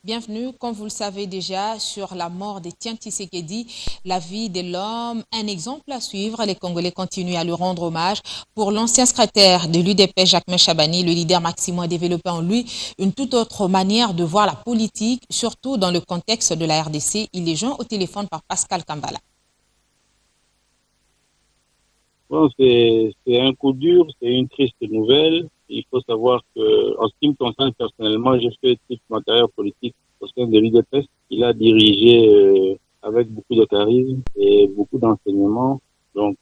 Bienvenue, comme vous le savez déjà, sur la mort d'Étienne Tshisekedi, la vie de l'homme, un exemple à suivre. Les Congolais continuent à lui rendre hommage. Pour l'ancien secrétaire de l'UDP, Jacques Chabani, le leader Maximo a développé en lui une toute autre manière de voir la politique, surtout dans le contexte de la RDC. Il est joint au téléphone par Pascal Kambala. Bon, c'est un coup dur, c'est une triste nouvelle. Il faut savoir que, en ce qui me concerne personnellement, j'ai fait toute ma carrière politique au sein de l'UDPS. Il a dirigé avec beaucoup de charisme et beaucoup d'enseignement. Donc,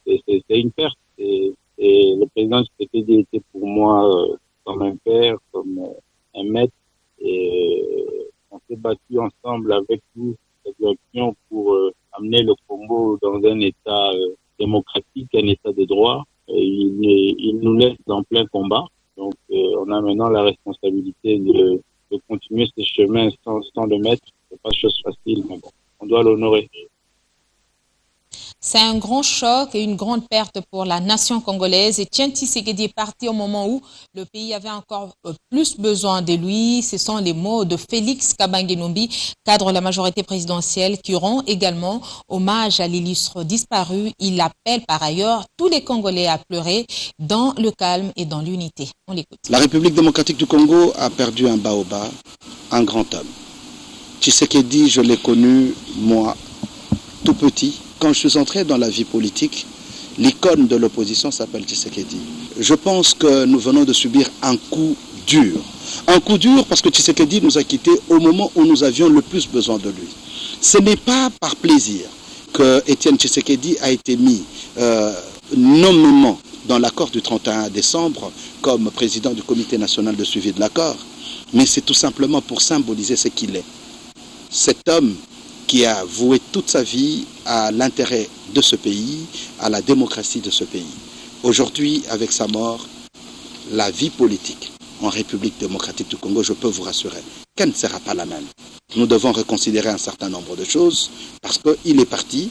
c'est une perte. Et le président Tshisekedi était pour moi comme un père, comme un maître. Et on s'est battu ensemble avec nous cette direction pour amener le Congo dans un état démocratique, un état de droit. Il nous laisse en plein combat. Donc, on a maintenant la responsabilité de continuer ce chemin sans le mettre. C'est pas chose facile, mais bon, on doit l'honorer. C'est un grand choc et une grande perte pour la nation congolaise. Étienne Tshisekedi est parti au moment où le pays avait encore plus besoin de lui. Ce sont les mots de Félix Kabange-Numbi, cadre de la majorité présidentielle, qui rend également hommage à l'illustre disparu. Il appelle par ailleurs tous les Congolais à pleurer dans le calme et dans l'unité. On l'écoute. La République démocratique du Congo a perdu un baobab, un grand homme. Tshisekedi, je l'ai connu, moi, tout petit. Quand je suis entré dans la vie politique, l'icône de l'opposition s'appelle Tshisekedi. Je pense que nous venons de subir un coup dur. Un coup dur parce que Tshisekedi nous a quittés au moment où nous avions le plus besoin de lui. Ce n'est pas par plaisir que Étienne Tshisekedi a été mis nommément dans l'accord du 31 décembre comme président du comité national de suivi de l'accord, mais c'est tout simplement pour symboliser ce qu'il est. Cet homme qui a voué toute sa vie à l'intérêt de ce pays, à la démocratie de ce pays. Aujourd'hui, avec sa mort, la vie politique en République démocratique du Congo, je peux vous rassurer, qu'elle ne sera pas la même. Nous devons reconsidérer un certain nombre de choses parce qu'il est parti,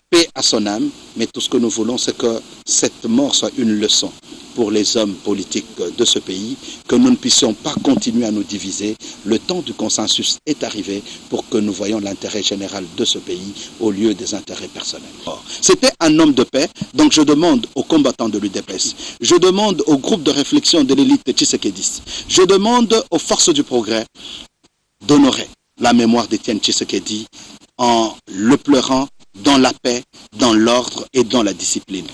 paix à son âme, mais tout ce que nous voulons, c'est que cette mort soit une leçon pour les hommes politiques de ce pays, que nous ne puissions pas continuer à nous diviser. Le temps du consensus est arrivé pour que nous voyions l'intérêt général de ce pays au lieu des intérêts personnels. C'était un homme de paix, donc je demande aux combattants de l'UDPS, je demande au groupe de réflexion de l'élite tshisekédiste, je demande aux forces du progrès d'honorer la mémoire d'Étienne Tshisekedi en le pleurant dans la paix, dans l'ordre et dans la discipline.